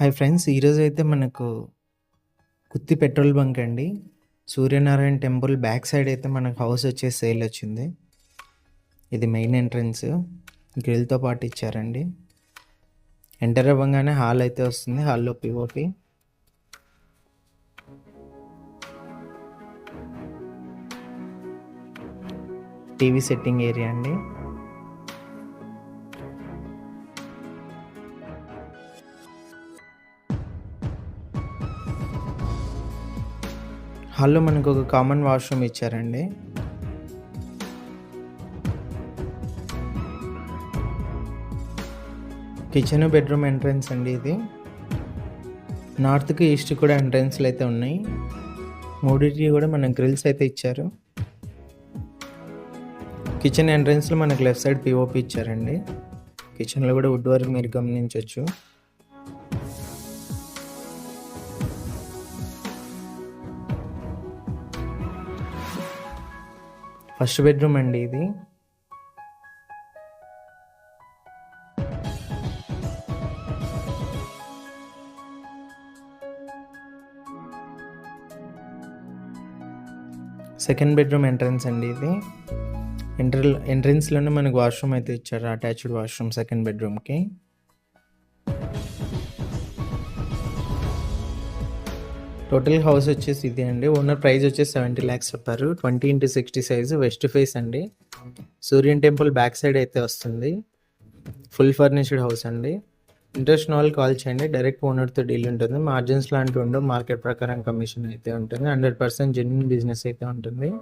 Hi friends, ఈరోజు అయితే మనకు కుత్తి పెట్రోల్ బంక్ అండి. సూర్యనారాయణ టెంపుల్ బ్యాక్ సైడ్ అయితే మనకు హౌస్ వచ్చేసి సేల్ వచ్చింది. ఇది మెయిన్ ఎంట్రన్స్, గ్రిల్తో పాటు ఇచ్చారండి. ఎంటర్ అవ్వగానే హాల్ అయితే వస్తుంది. హాల్లో పిఓపి, టీవీ సెట్టింగ్ ఏరియా అండి. హాల్లో మనకు ఒక కామన్ వాష్రూమ్ ఇచ్చారండి. కిచెన్ బెడ్రూమ్ ఎంట్రన్స్ అండి. ఇది నార్త్కి ఈస్ట్ కూడా ఎంట్రన్స్లు అయితే ఉన్నాయి. మూడింటికి కూడా మనకు గ్రిల్స్ అయితే ఇచ్చారు. కిచెన్ ఎంట్రన్స్లో మనకు లెఫ్ట్ సైడ్ పిఓపి ఇచ్చారండి. కిచెన్లో కూడా వుడ్ వర్క్ మీరు గమనించవచ్చు. ఫస్ట్ బెడ్రూమ్ అండి ఇది. సెకండ్ బెడ్రూమ్ ఎంట్రన్స్ అండి ఇది. ఎంట్రన్స్లోనే మనకు వాష్రూమ్ అయితే ఇచ్చారు, అటాచ్డ్ వాష్రూమ్ సెకండ్ బెడ్రూమ్కి. టోటల్ హౌస్ వచ్చేసి ఇది అండి. ఓనర్ ప్రైస్ వచ్చేసి 70 lakhs చెప్పారు. 20x60 సైజు, వెస్ట్ ఫేస్ అండి. సూర్యన్ టెంపుల్ బ్యాక్ సైడ్ అయితే వస్తుంది. ఫుల్ ఫర్నిష్డ్ హౌస్ అండి. ఇంట్రెస్ట్ ఉన్న వాళ్ళు కాల్ చేయండి. డైరెక్ట్ ఓనర్తో డీల్ ఉంటుంది. మార్జిన్స్ లాంటివి ఉండవు. మార్కెట్ ప్రకారం కమిషన్ అయితే ఉంటుంది. 100% జెన్యూన్ బిజినెస్ అయితే ఉంటుంది.